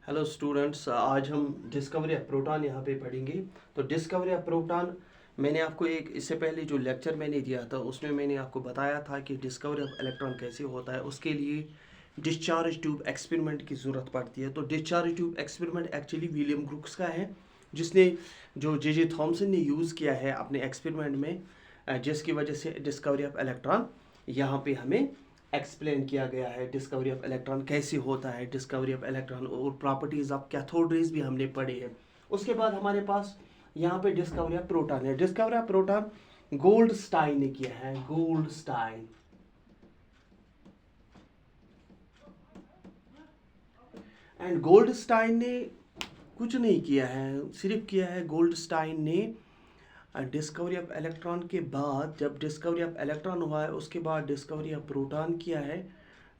Hello students, आज हम discovery of proton यहाँ पे पढ़ेंगे। तो डिस्कवरी ऑफ प्रोटॉन मैंने आपको एक इससे पहले जो लेक्चर मैंने दिया था उसमें मैंने आपको बताया था कि डिस्कवरी ऑफ इलेक्ट्रॉन कैसे होता है। उसके लिए डिस्चार्ज ट्यूब एक्सपेरिमेंट की ज़रूरत पड़ती है। तो discharge tube experiment actually William crooks का है, जिसने जो जे थॉमसन ने यूज़ किया है अपने एक्सपेरिमेंट में, जिसकी वजह से डिस्कवरी ऑफ इलेक्ट्रॉन यहाँ पे हमें एक्सप्लेन किया गया है। डिस्कवरी ऑफ इलेक्ट्रॉन कैसे होता है, डिस्कवरी ऑफ इलेक्ट्रॉन और प्रॉपर्टीज ऑफ कैथोड रेज भी हमने पढ़े हैं। उसके बाद हमारे पास यहाँ पे डिस्कवरी ऑफ प्रोटॉन है। डिस्कवरी ऑफ प्रोटॉन गोल्डस्टाइन ने किया है, गोल्डस्टाइन। एंड गोल्डस्टाइन ने कुछ नहीं किया है, सिर्फ किया है गोल्डस्टाइन ने डिस्कवरी ऑफ इलेक्ट्रॉन के बाद, जब डिस्कवरी ऑफ इलेक्ट्रॉन हुआ है उसके बाद डिस्कवरी ऑफ प्रोटॉन किया है।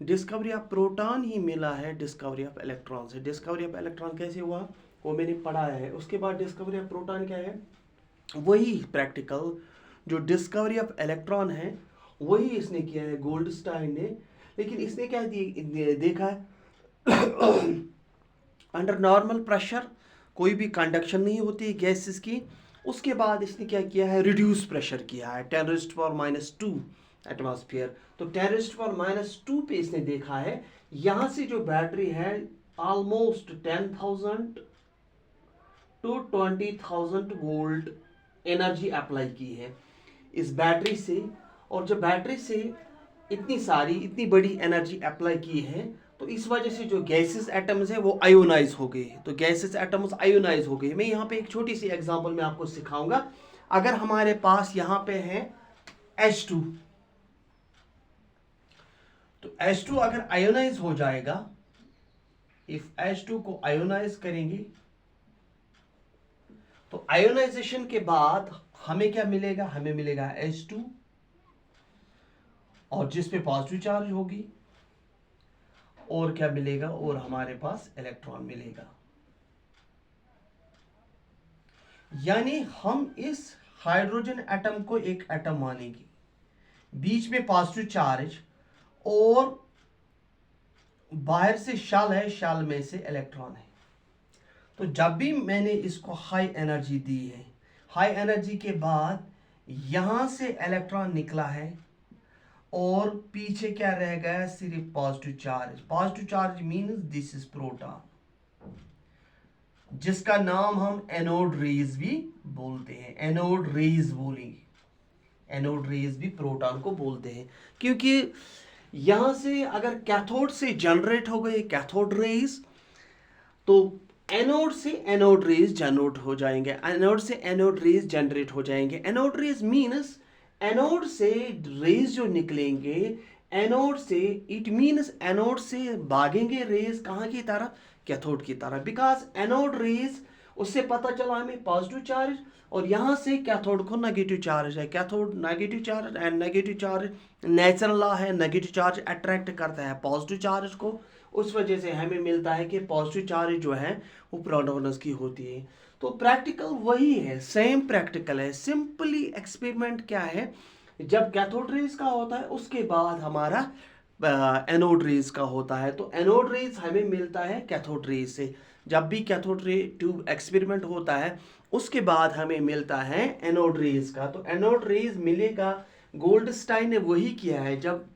डिस्कवरी ऑफ प्रोटॉन ही मिला है डिस्कवरी ऑफ इलेक्ट्रॉन से। डिस्कवरी ऑफ इलेक्ट्रॉन कैसे हुआ वो मैंने पढ़ाया है। उसके बाद डिस्कवरी ऑफ प्रोटॉन क्या है, वही प्रैक्टिकल जो डिस्कवरी ऑफ इलेक्ट्रॉन है वही इसने किया है गोल्डस्टाइन ने। लेकिन इसने क्या देखा है, अंडर नॉर्मल प्रेशर कोई भी कंडक्शन नहीं होती गैसेस की। उसके बाद इसने क्या किया है, रिड्यूस प्रेशर किया है 10⁻⁻² एटमॉस्फेयर। तो 10⁻⁻² पे इसने देखा है यहाँ से जो बैटरी है almost 10,000 to 20,000 volt energy apply की है इस बैटरी से। और जब बैटरी से इतनी बड़ी एनर्जी अप्लाई की है तो इस वजह से जो गैसेस एटम्स है वो आयोनाइज हो गए। तो गैसेस एटम्स आयोनाइज हो गए। मैं यहाँ पे एक छोटी सी एग्जांपल में आपको सिखाऊंगा। अगर हमारे पास यहाँ पे है H2, तो H2 अगर आयोनाइज हो जाएगा, इफ H2 को आयोनाइज करेंगे तो आयोनाइजेशन के बाद हमें क्या मिलेगा, हमें मिलेगा H2 और जिस पे पॉजिटिव चार्ज होगी, और क्या मिलेगा, और हमारे पास इलेक्ट्रॉन मिलेगा। यानी हम इस हाइड्रोजन एटम को एक एटम मानेंगे, बीच में पॉजिटिव चार्ज और बाहर से शेल है, शेल में से इलेक्ट्रॉन है। तो जब भी मैंने इसको हाई एनर्जी दी है, हाई एनर्जी के बाद यहां से इलेक्ट्रॉन निकला है और पीछे क्या रह गया, सिर्फ positive charge. Positive charge means this is proton, जिसका नाम हम एनोड रेज भी बोलते हैं। एनोड रेज बोलेंगे, एनोड रेज भी प्रोटॉन को बोलते हैं, क्योंकि यहां से अगर कैथोड से जनरेट हो गए कैथोड रेज, तो एनोड से एनोड रेज जनरेट हो जाएंगे, एनोड से एनोड रेज जनरेट हो जाएंगे। एनोड रेज मीन्स एनोड से रेज जो निकलेंगे, एनोड से, इट मीन्स एनोड से भागेंगे रेज कहाँ की तरफ, कैथोड की तरफ। बिकॉज एनोड रेज, उससे पता चला हमें पॉजिटिव चार्ज और यहाँ से कैथोड को नेगेटिव चार्ज है। Cathode negative charge, and negative charge natural law है, नेगेटिव चार्ज अट्रैक्ट करता है पॉजिटिव चार्ज को। उस वजह से हमें मिलता है कि पॉजिटिव चार्ज जो है वो प्रोटॉन्स की होती है। तो प्रैक्टिकल वही है, सेम प्रैक्टिकल है। सिंपली एक्सपेरिमेंट क्या है, जब कैथोड रेज का होता है उसके बाद हमारा एनोड रेज का होता है। तो एनोड रेज हमें मिलता है कैथोड रेज से। जब भी कैथोड रे ट्यूब एक्सपेरिमेंट होता है उसके बाद हमें मिलता है एनोड रेज का। तो एनोड रेज मिलेगा, गोल्डस्टाइन ने वही किया है। जब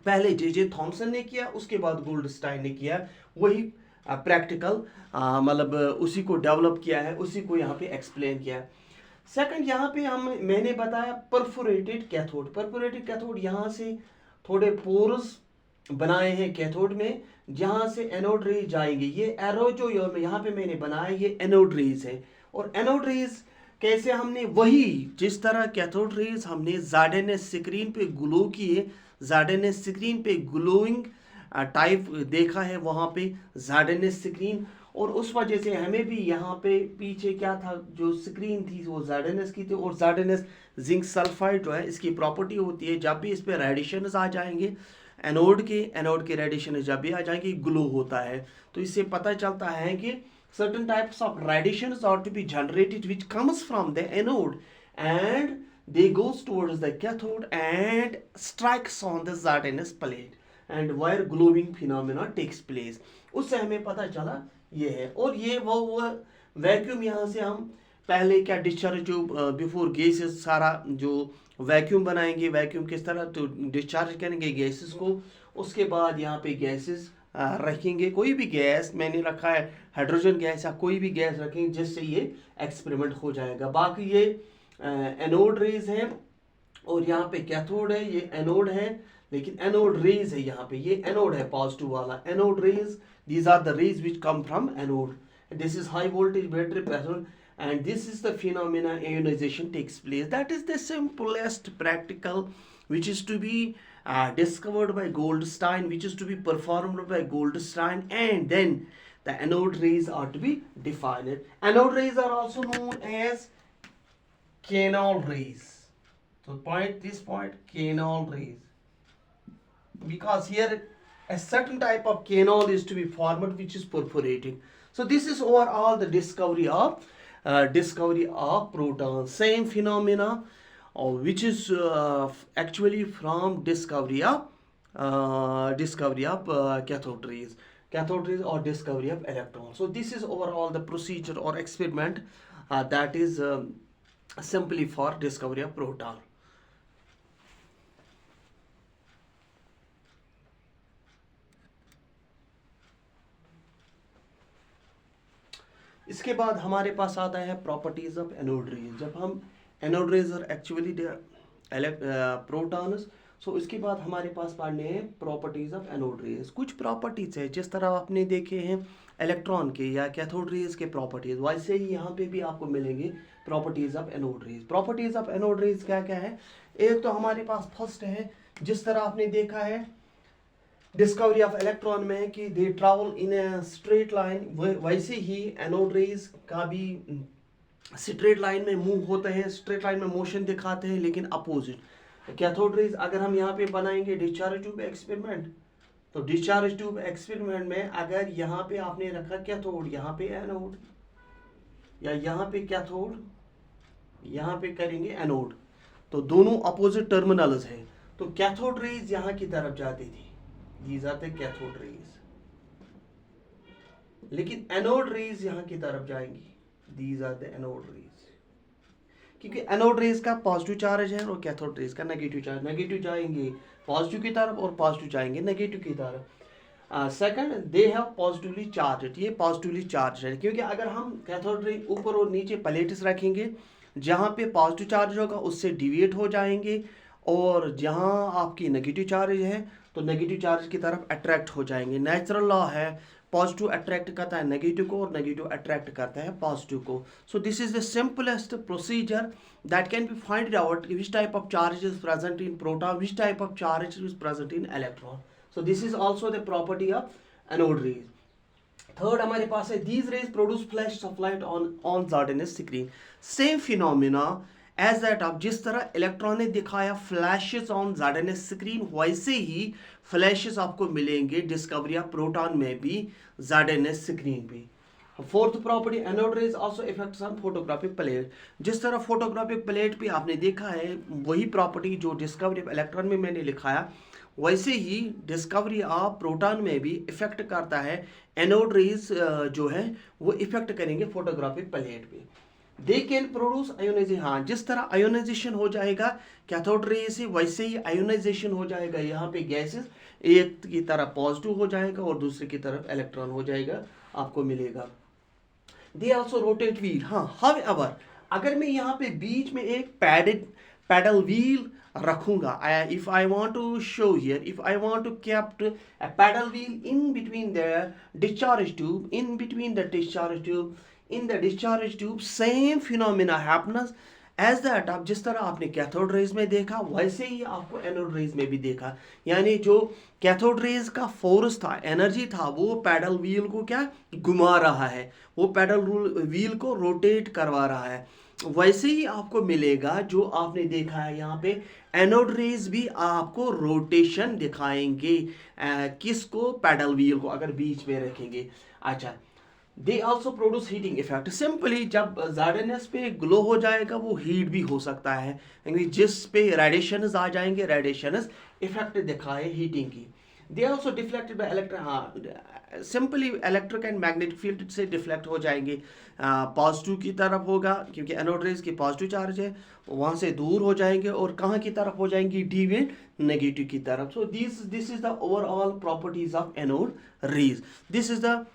पहले जे थॉमसन ने किया, उसके बाद गोल्डस्टाइन ने किया, वही प्रैक्टिकल मतलब उसी को डेवलप किया है, उसी को यहाँ पे एक्सप्लेन किया है। सेकंड, यहाँ पे मैंने बताया परफोरेटेड कैथोड। परफोरेटेड कैथोड, यहाँ से थोड़े पोर्स बनाए हैं कैथोड में जहाँ से एनोड रेज जाएंगे। ये एरो जो यहाँ पे मैंने बनाया ये एनोड रेज है। और एनोड रेज कैसे, हमने वही जिस तरह कैथोड रेज हमने ज़ेड स्क्रीन पे ग्लो किए, ज़ेड स्क्रीन पे ग्लोइंग टाइप देखा है वहाँ पे ज़ेड स्क्रीन, और उस वजह से हमें भी यहाँ पे पीछे क्या था, जो स्क्रीन थी वो ज़ेड की थी। और ज़ेड जिंक सल्फाइड जो है, इसकी प्रॉपर्टी होती है जब भी इस पर रेडिएशन आ जाएंगे, एनोड के रेडिएशन जब भी आ जाएंगे ग्लो होता है। तो इससे पता चलता है कि certain types of radiations are to be generated which comes from the anode and they goes towards the cathode and strikes on the ZNS plate. And wire glowing phenomena takes place. उससे हमें पता चला ये है। और ये वो vacuum, यहाँ से हम पहले क्या डिस्चार्ज जो बिफोर गैसेस सारा जो वैक्यूम बनाएंगे, वैक्यूम किस तरह तो डिस्चार्ज करेंगे गैसेस को, उसके बाद यहाँ पे गैसेस रखेंगे, कोई भी गैस मैंने रखा है हाइड्रोजन गैस या कोई भी गैस रखेंगे जिससे ये एक्सपेरिमेंट हो जाएगा। बाकी ये एनोड रेज है और यहाँ पे कैथोड है, ये एनोड है, लेकिन एनोड रेज है यहाँ पे, ये एनोड है पॉजिटिव वाला anode rays. These are the rays which come from anode. This is high voltage battery pattern and this is the phenomena ionization takes place. That is the simplest practical which is to be discovered by Goldstein, which is to be performed by Goldstein, and then the anode rays are to be defined. Anode rays are also known as canal rays. So this point canal rays, because here a certain type of canal is to be formed which is perforating. So this is overall the discovery of protons. Same phenomena which is actually from discovery of cathode rays or discovery of electrons. So this is overall the procedure or experiment that is simply for discovery of proton. इसके बाद हमारे पास आता है properties of anode raise. जब हम anode rays और actually protons, सो इसके बाद हमारे पास पढ़ने हैं प्रॉपर्टीज ऑफ एनोड रेज। कुछ प्रॉपर्टीज है जिस तरह आपने देखे हैं इलेक्ट्रॉन के या कैथोड रेज के प्रॉपर्टीज, वैसे ही यहाँ पे भी आपको मिलेंगे properties of anode raise. Properties of anode raise क्या क्या है? एक तो हमारे पास फर्स्ट है, जिस तरह आपने देखा है डिस्कवरी ऑफ इलेक्ट्रॉन में कि दे travel in a straight line, वैसे ही एनोड रेज का भी स्ट्रेट लाइन में मूव होते हैं, स्ट्रेट लाइन में मोशन दिखाते हैं, लेकिन अपोजिट। कैथोड रेज अगर हम यहाँ पे बनाएंगे डिस्चार्ज ट्यूब एक्सपेरिमेंट, तो डिस्चार्ज ट्यूब एक्सपेरिमेंट में अगर यहाँ पे आपने रखा कैथोड, यहाँ पे एनोड, या यहाँ पे कैथोड, यहाँ पे करेंगे एनोड, तो दोनों अपोजिट टर्मिनल्स है। तो कैथोड रेज यहाँ की तरफ जाती थी, these are the cathode rays, लेकिन एनोड रेज यहाँ की तरफ जाएंगी, these are the anode rays, क्योंकि एनोड रेज का पॉजिटिव चार्ज है और कैथोड रेज का नेगेटिव चार्ज, नेगेटिव जाएंगे पॉजिटिव की तरफ और पॉजिटिव जाएंगे नेगेटिव की तरफ। Second, they have positively charge, ये पॉजिटिवली चार्ज है, क्योंकि अगर हम कैथोड रेज ऊपर और नीचे प्लेट्स रखेंगे, जहाँ पे पॉजिटिव चार्ज होगा उससे डिविएट हो जाएंगे, और जहाँ आपकी नेगेटिव चार्ज है तो नेगेटिव चार्ज की तरफ अट्रैक्ट हो जाएंगे। नेचुरल लॉ है, पॉजिटिव अट्रैक्ट करता है नेगेटिव को और नेगेटिव अट्रैक्ट करता है पॉजिटिव को। So this is the simplest procedure that can be find out which type of charge is present in proton, which type of charge is present in electron. So this is also the property of anode rays. Third हमारे पास है these rays produce flash of light on Jardine's screen. Same phenomena as that of जिस तरह electron ने दिखाया flashes on Jardine's screen, वैसे ही flashes आपको मिलेंगे डिस्कवरी ऑफ प्रोटॉन में भी जार्डिनस स्क्रीन पे। Fourth property, anode rays also effects on photographic plate. जिस तरह फोटोग्राफिक प्लेट पे आपने देखा है वही प्रॉपर्टी जो डिस्कवरी ऑफ इलेक्ट्रॉन में मैंने लिखाया, वैसे ही डिस्कवरी ऑफ प्रोटॉन में भी इफेक्ट करता है। एनोड रेज जो है वो इफेक्ट करेंगे फोटोग्राफिक प्लेट पे। दे कैन प्रोड्यूस आयोनाइजेशन, हाँ जिस तरह आयोनाइजेशन हो जाएगा कैथोड रे से, वैसे ही आयोनाइजेशन हो जाएगा यहाँ पे गैसेस, एक की तरफ पॉजिटिव हो जाएगा और दूसरे की तरफ इलेक्ट्रॉन हो जाएगा, आपको मिलेगा। दे आल्सो रोटेट व्हील, हाँ हाउएवर अगर मैं यहाँ पे बीच में एक पैडल व्हील रखूंगा, if I want to show here, if I want to kept a paddle wheel in between the discharge tube, in between the discharge tube, in the discharge tube same phenomena happens as that आप जिस तरह आपने cathode rays में देखा वैसे ही आपको anode rays में भी देखा। यानी जो कैथोड रेज का फोर्स था, एनर्जी था, वो पैडल व्हील को क्या घुमा रहा है, वो पैडल व्हील को रोटेट करवा रहा है। वैसे ही आपको मिलेगा जो आपने देखा है यहाँ पे, एनोड रेज भी आपको रोटेशन दिखाएंगे। किसको? पैडल व्हील को अगर बीच में रखेंगे। अच्छा, they also produce heating effect. Simply जब जार्डिनस पे ग्लो हो जाएगा वो हीट भी हो सकता है, जिस पे रेडिएशंस आ जाएंगे, रेडिएशंस इफेक्ट दिखाए हीटिंग की। They also deflected by electric, हाँ simply electric and magnetic field से डिफ्लेक्ट हो जाएंगे, पॉजिटिव की तरफ होगा क्योंकि एनोड रेज की पॉजिटिव चार्ज है, वहाँ से दूर हो जाएंगे और कहाँ की तरफ हो जाएंगी, डिविएट नेगेटिव की तरफ. सो this is the overall properties of anode raise. This is the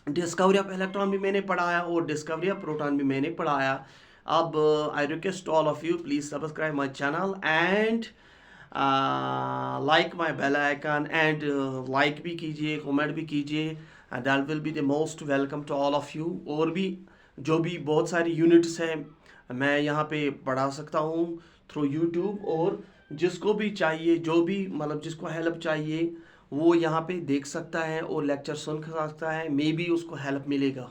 discovery of electron भी मैंने पढ़ाया और डिस्कवरी ऑफ प्रोटॉन भी मैंने पढ़ाया. अब I request all of you please subscribe my channel and like my bell icon and like भी कीजिए, कमेंट भी कीजिए, that will be the most welcome to all of you. और भी जो भी बहुत सारी यूनिट्स हैं मैं यहाँ पे पढ़ा सकता हूँ थ्रू यूट्यूब, और जिसको भी चाहिए, जो भी मतलब जिसको हेल्प चाहिए वो यहाँ पे देख सकता है और लेक्चर सुन सकता है, मे बी उसको हेल्प मिलेगा.